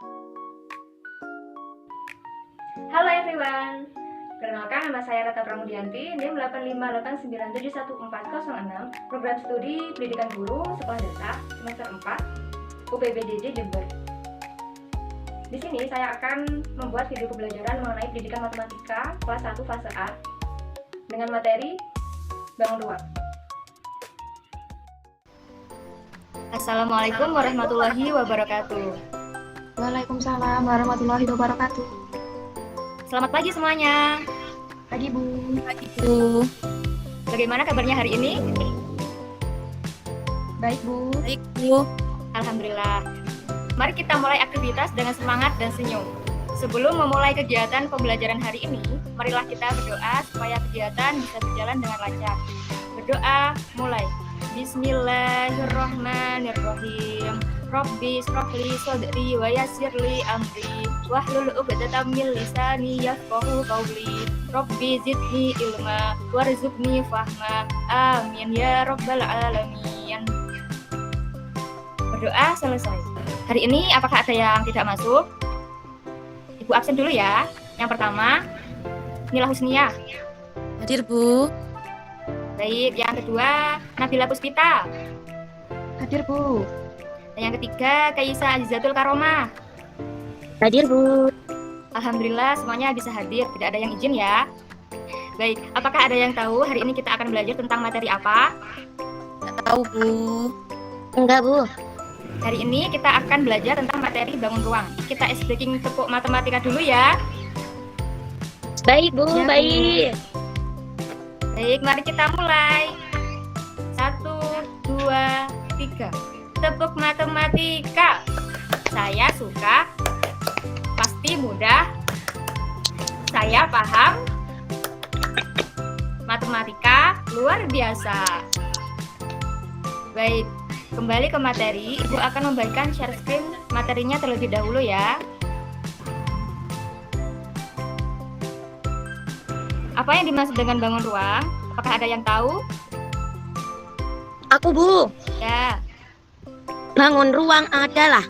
Halo everyone, perkenalkan nama saya Rata Pramudianti, NIM 858971406, Program Studi Pendidikan Guru Sekolah Dasar Semester 4, UPBDJ Jember. Di sini saya akan membuat video pembelajaran mengenai pendidikan matematika kelas 1 fase A dengan materi bangun ruang. Assalamualaikum warahmatullahi wabarakatuh. Waalaikumsalam warahmatullahi wabarakatuh. Selamat pagi semuanya. Pagi Bu. Pagi Bu. Bagaimana kabarnya hari ini? Baik Bu. Baik Bu. Alhamdulillah. Mari kita mulai aktivitas dengan semangat dan senyum. Sebelum memulai kegiatan pembelajaran hari ini, marilah kita berdoa supaya kegiatan bisa berjalan dengan lancar. Berdoa, mulai. Bismillahirrahmanirrahim. Rabbi shrahli sadri wa yassirli amri wahlul 'uqdatam min lisani yafqahu qawli. Rabbi zidni ilma warzuqni fahma. Amin ya rabbal alamin. Berdoa selesai. Hari ini apakah ada yang tidak masuk? Ibu absen dulu ya. Yang pertama, Nila Husnia. Hadir Bu. Baik, yang kedua, Nabila Puspita. Hadir Bu. Dan yang ketiga, Kaisa Azizatul Karomah. Hadir Bu. Alhamdulillah semuanya bisa hadir, tidak ada yang izin ya. Baik, apakah ada yang tahu hari ini kita akan belajar tentang materi apa? Tidak tahu Bu. Enggak Bu. Hari ini kita akan belajar tentang materi bangun ruang. Kita breaking tepuk matematika dulu ya. Baik Bu, Ya, Bu. baik. Baik, mari kita mulai. 1, 2, 3. Tepuk matematika. Saya suka. Pasti mudah. Saya paham. Matematika luar biasa. Baik, kembali ke materi. Ibu akan membagikan share screen materinya terlebih dahulu ya. Apa yang dimaksud dengan bangun ruang? Apakah ada yang tahu? Aku Bu. Ya. Bangun ruang adalah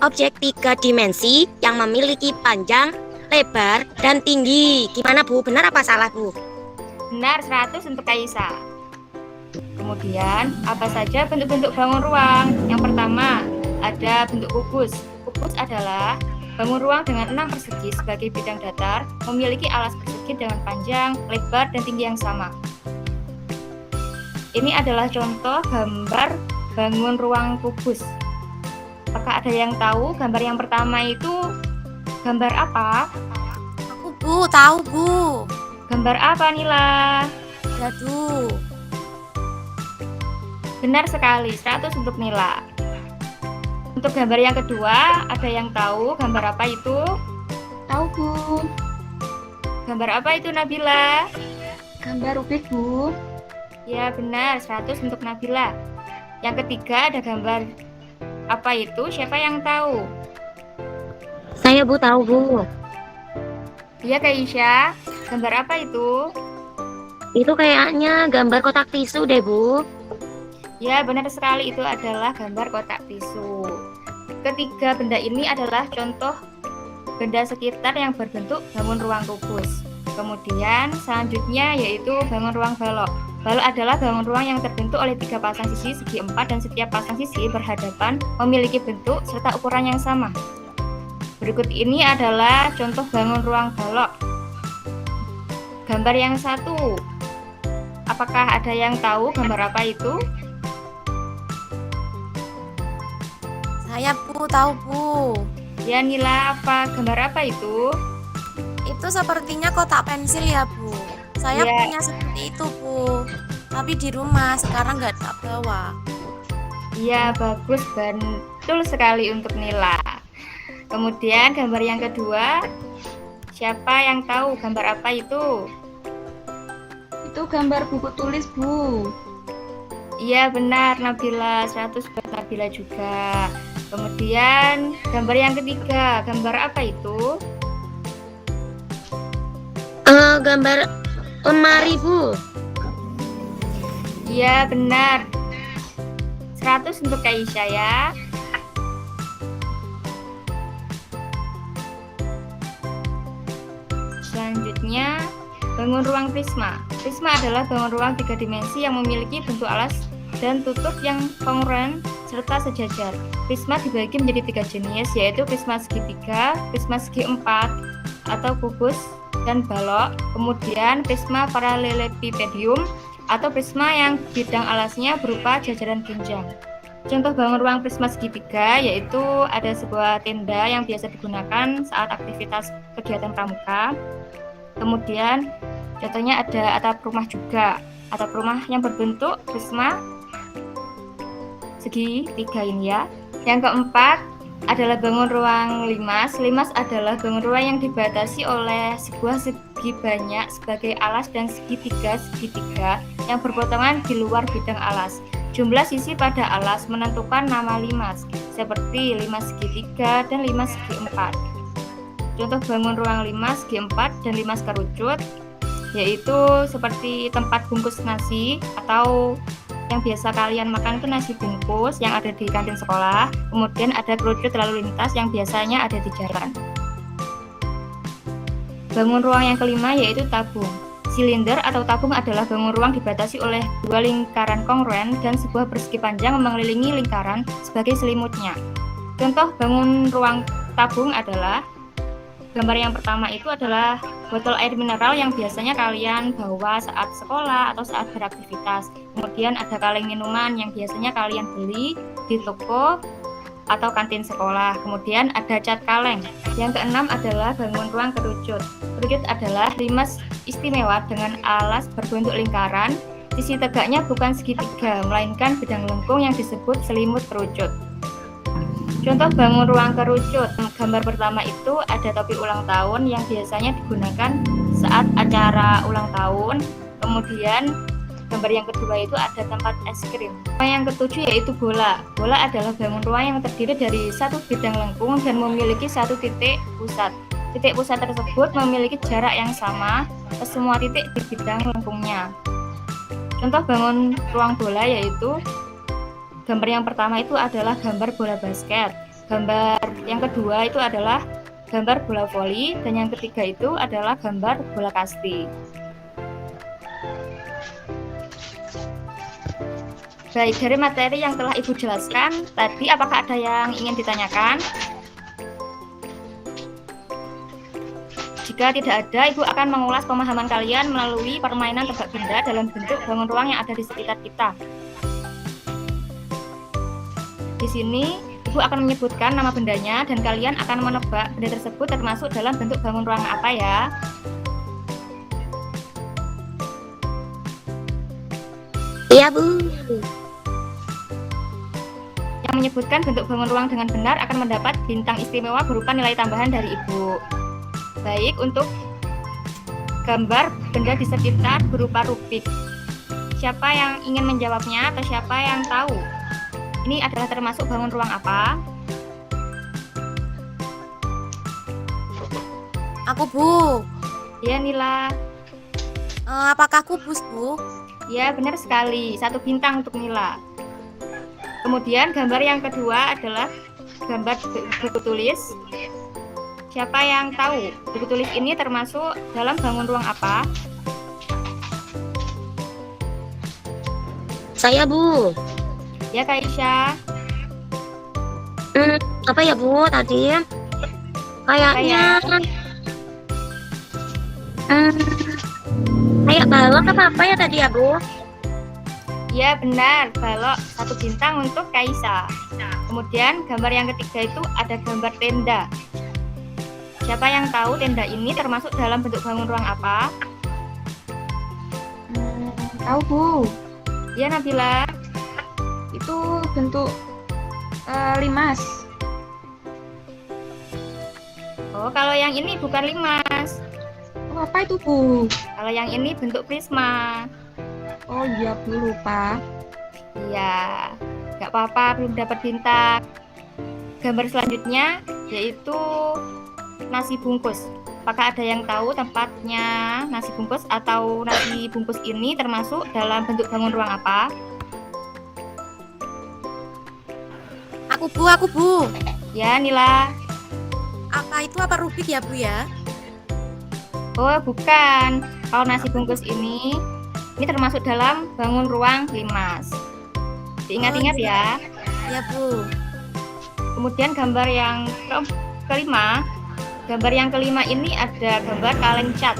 objek 3 dimensi yang memiliki panjang, lebar, dan tinggi. Gimana Bu? Benar apa salah Bu? Benar, 100 untuk Kaisa. Kemudian, apa saja bentuk-bentuk bangun ruang? Yang pertama, ada bentuk kubus. Kubus adalah bangun ruang dengan 6 persegi sebagai bidang datar, memiliki alas persegi dengan panjang, lebar, dan tinggi yang sama. Ini adalah contoh gambar bangun ruang kubus. Apakah ada yang tahu gambar yang pertama itu gambar apa? Aku Bu, tahu Bu. Gambar apa Nila? Dadu. Benar sekali, 100 untuk Nila. Untuk gambar yang kedua, ada yang tahu gambar apa itu? Tahu Bu. Gambar apa itu Nabila? Gambar Rubik Bu. Ya benar, 100 untuk Nabila. Yang ketiga ada gambar apa itu? Siapa yang tahu? Saya Bu tahu Bu. Iya Kaisya, gambar apa itu? Itu kayaknya gambar kotak tisu deh Bu. Ya benar sekali, itu adalah gambar kotak tisu. Ketiga benda ini adalah contoh benda sekitar yang berbentuk bangun ruang kubus. Kemudian selanjutnya yaitu bangun ruang balok. Balok adalah bangun ruang yang terbentuk oleh 3 pasang sisi segi 4 dan setiap pasang sisi berhadapan memiliki bentuk serta ukuran yang sama. Berikut ini adalah contoh bangun ruang balok. Gambar yang satu. Apakah ada yang tahu gambar apa itu? Saya Bu, tahu Bu. Ya Nila, apa gambar apa itu? Itu sepertinya kotak pensil ya Bu. Saya Iya. punya seperti itu Bu. Tapi di rumah sekarang nggak tak bawa. Iya, bagus, betul sekali untuk Nila. Kemudian gambar yang kedua, siapa yang tahu gambar apa itu? Itu gambar buku tulis Bu. Iya benar Nabila, 100 buat Nabila juga. Kemudian gambar yang ketiga, gambar apa itu? Gambar lemari Bu. Iya benar, 100 untuk Kaisya ya. selanjutnya, bangun ruang prisma. Prisma adalah bangun ruang 3 dimensi yang memiliki bentuk alas dan tutup yang kongruen serta sejajar. Prisma dibagi menjadi 3 jenis, yaitu prisma segitiga, prisma segi 4 atau kubus dan balok, kemudian prisma parallelepipedium atau prisma yang bidang alasnya berupa jajaran ginjang. Contoh bangun ruang prisma segitiga yaitu ada sebuah tenda yang biasa digunakan saat aktivitas kegiatan pramuka. Kemudian contohnya ada atap rumah juga, atap rumah yang berbentuk prisma segitiga ini ya. Yang keempat adalah bangun ruang limas. Limas adalah bangun ruang yang dibatasi oleh sebuah segi banyak sebagai alas dan segitiga yang berpotongan di luar bidang alas. Jumlah sisi pada alas menentukan nama limas, seperti limas segitiga dan limas segi 4. Contoh bangun ruang limas segi 4 dan limas kerucut yaitu seperti tempat bungkus nasi atau yang biasa kalian makan itu nasi bungkus yang ada di kantin sekolah. Kemudian ada kerucut lalu lintas yang biasanya ada di jalan. Bangun ruang yang kelima yaitu tabung. Silinder atau tabung adalah bangun ruang dibatasi oleh 2 lingkaran kongruen dan sebuah persegi panjang mengelilingi lingkaran sebagai selimutnya. Contoh bangun ruang tabung adalah gambar yang pertama itu adalah botol air mineral yang biasanya kalian bawa saat sekolah atau saat beraktivitas. Kemudian ada kaleng minuman yang biasanya kalian beli di toko atau kantin sekolah. Kemudian ada cat kaleng. Yang keenam adalah bangun ruang kerucut. Kerucut adalah limas istimewa dengan alas berbentuk lingkaran. Sisi tegaknya bukan segitiga, melainkan bidang lengkung yang disebut selimut kerucut. Contoh bangun ruang kerucut. Gambar pertama itu ada topi ulang tahun yang biasanya digunakan saat acara ulang tahun. Kemudian gambar yang kedua itu ada tempat es krim. Yang ketujuh yaitu bola. Bola adalah bangun ruang yang terdiri dari satu bidang lengkung dan memiliki satu titik pusat. Titik pusat tersebut memiliki jarak yang sama ke semua titik di bidang lengkungnya. Contoh bangun ruang bola yaitu gambar yang pertama itu adalah gambar bola basket. Gambar yang kedua itu adalah gambar bola voli dan yang ketiga itu adalah gambar bola kasti. Baik, dari materi yang telah Ibu jelaskan tadi, apakah ada yang ingin ditanyakan? Jika tidak ada, Ibu akan mengulas pemahaman kalian melalui permainan tebak benda dalam bentuk bangun ruang yang ada di sekitar kita. Di sini, Ibu akan menyebutkan nama bendanya dan kalian akan menebak benda tersebut termasuk dalam bentuk bangun ruang apa ya. Iya, Bu. Yang menyebutkan bentuk bangun ruang dengan benar akan mendapat bintang istimewa berupa nilai tambahan dari Ibu. Baik, untuk gambar benda di sekitar berupa rubik. Siapa yang ingin menjawabnya atau siapa yang tahu? Ini adalah termasuk bangun ruang apa? Aku, Bu. Ya, Nila. Apakah kubus, Bu? Ya, benar sekali. 1 bintang untuk Nila. Kemudian gambar yang kedua adalah gambar buku tulis. Siapa yang tahu buku tulis ini termasuk dalam bangun ruang apa? Saya, Bu. Ya, Kak Isya. Apa ya, Bu, tadi? Kayaknya kayak balok apa ya tadi ya, Bu? Ya, benar. Balok 1 bintang untuk Kaisa. Kemudian gambar yang ketiga itu ada gambar tenda. Siapa yang tahu tenda ini termasuk dalam bentuk bangun ruang apa? Tahu, Bu. Ya, Nabila. Itu bentuk limas. Oh, kalau yang ini bukan limas. Oh, apa itu, Bu? Kalau yang ini bentuk prisma. Oh iya, Bu, lupa. Iya, nggak apa-apa, belum dapat bintang. Gambar selanjutnya yaitu nasi bungkus. Apakah ada yang tahu tempatnya nasi bungkus atau nasi bungkus ini termasuk dalam bentuk bangun ruang apa? Aku, Bu. Ya, Nila. Apa itu apa rubik ya, Bu ya? Oh, bukan. Kalau nasi bungkus ini termasuk dalam bangun ruang Limas. Diingat-ingat ya. Ya, Bu. Kemudian gambar yang kelima. Gambar yang kelima ini ada gambar kaleng cat.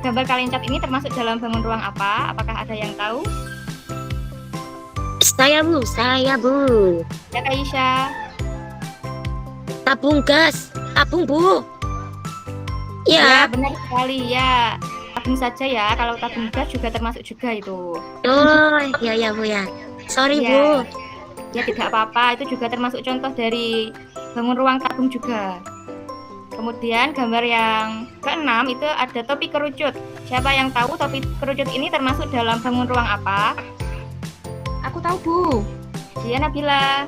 Gambar kaleng cat ini termasuk dalam bangun ruang apa? Apakah ada yang tahu? Saya Bu. Ya, Kak Isya. Tabung gas, tabung Bu. Ya, Ya, benar sekali ya. Tabung saja ya. Kalau tabung gas juga termasuk juga itu. oh ya Bu ya. Sorry Ya. Bu. Ya, tidak apa-apa. Itu juga termasuk contoh dari bangun ruang tabung juga. Kemudian gambar yang keenam itu ada topi kerucut. Siapa yang tahu topi kerucut ini termasuk dalam bangun ruang apa? Aku tahu Bu. Dia Nabila.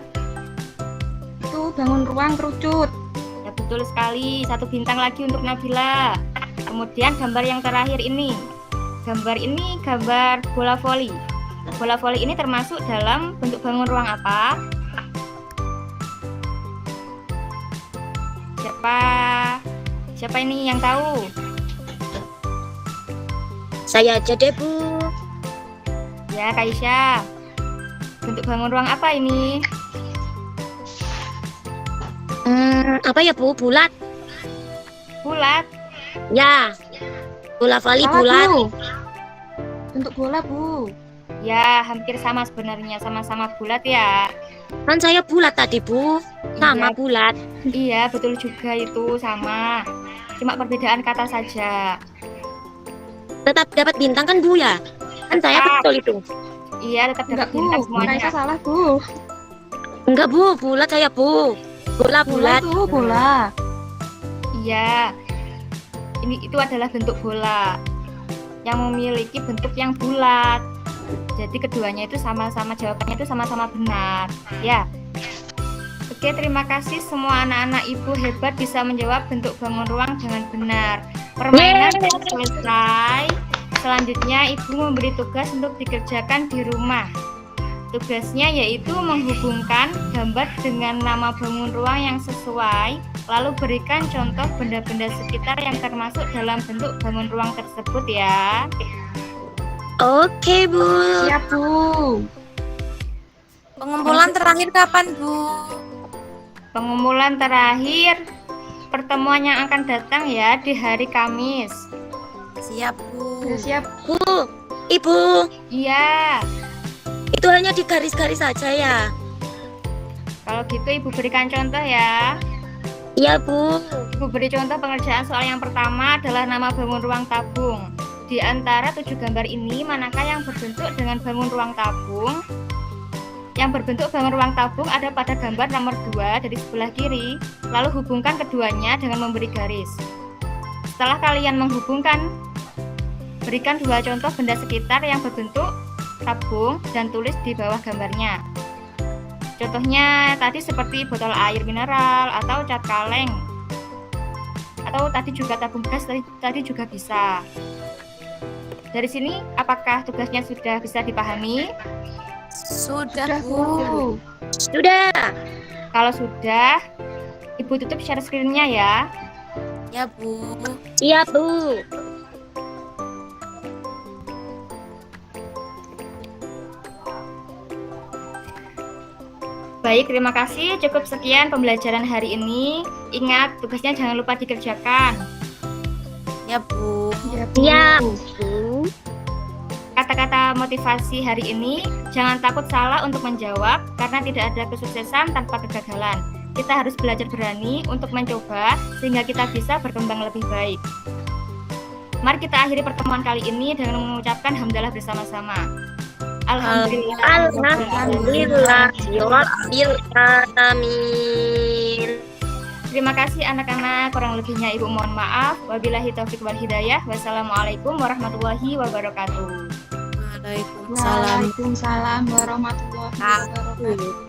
Itu bangun ruang kerucut. Ya, betul sekali. 1 bintang lagi untuk Nabila. Kemudian gambar yang terakhir ini. Gambar ini gambar bola voli. Bola voli ini termasuk dalam bentuk bangun ruang apa? Siapa ini yang tahu? Saya aja deh Bu. Ya, Kak Isya. Bentuk bangun ruang apa ini? Apa ya Bu? Bulat. Bulat. Ya. Bola voli Salah, bulat. Bu. Bentuk bola Bu. Ya, hampir sama sebenarnya, sama-sama bulat ya. Kan saya bulat tadi Bu. Sama Iya, bulat. iya, betul juga itu sama. Cuma perbedaan kata saja. Tetap dapat bintang kan Bu ya? Kan saya Tetap. betul itu. Iya, tetap Enggak dapat Bu. bintang semuanya. Raisa salah Bu. Enggak Bu, bulat saya Bu. Bola Bola bulat. tuh bola. Iya. Itu adalah bentuk bola yang memiliki bentuk yang bulat. Jadi keduanya itu sama-sama, jawabannya itu sama-sama benar. Ya. Oke, terima kasih semua anak-anak Ibu hebat bisa menjawab bentuk bangun ruang dengan benar. Permainan sudah selesai. Selanjutnya Ibu memberi tugas untuk dikerjakan di rumah. Tugasnya yaitu menghubungkan gambar dengan nama bangun ruang yang sesuai, lalu berikan contoh benda-benda sekitar yang termasuk dalam bentuk bangun ruang tersebut ya. Oke Bu. Siap Bu. Pengumpulan terakhir kapan, Bu? Pengumpulan terakhir pertemuan yang akan datang ya di hari Kamis. Siap, Bu. Sudah siap. Bu, Ibu, Iya, itu hanya di garis-garis saja ya? kalau gitu Ibu berikan contoh ya. Iya Bu. Ibu beri contoh pengerjaan soal yang pertama adalah nama bangun ruang tabung. Di antara 7 gambar ini, manakah yang berbentuk dengan bangun ruang tabung? Yang berbentuk bangun ruang tabung ada pada gambar nomor 2 dari sebelah kiri, lalu hubungkan keduanya dengan memberi garis. Setelah kalian menghubungkan, berikan 2 contoh benda sekitar yang berbentuk tabung dan tulis di bawah gambarnya. Contohnya tadi seperti botol air mineral atau cat kaleng. Atau tadi juga tabung gas tadi juga bisa. Dari sini apakah tugasnya sudah bisa dipahami? Sudah, Sudah Bu. Bu. Sudah. Kalau sudah, Ibu tutup share screen-nya ya. Ya, Bu. Iya Bu. Baik, terima kasih. Cukup sekian pembelajaran hari ini. Ingat, tugasnya jangan lupa dikerjakan. Ya, Bu. Ya Bu. Siap. Bu. Kata-kata motivasi hari ini, jangan takut salah untuk menjawab karena tidak ada kesuksesan tanpa kegagalan. Kita harus belajar berani untuk mencoba sehingga kita bisa berkembang lebih baik. Mari kita akhiri pertemuan kali ini dengan mengucapkan hamdalah bersama-sama. Alhamdulillah. Alhamdulillah. Rabbil alamin. Terima kasih anak-anak, kurang lebihnya Ibu mohon maaf. Wabillahi taufik wal hidayah. Wassalamualaikum warahmatullahi wabarakatuh. Waalaikumsalam. Waalaikumsalam warahmatullahi wabarakatuh.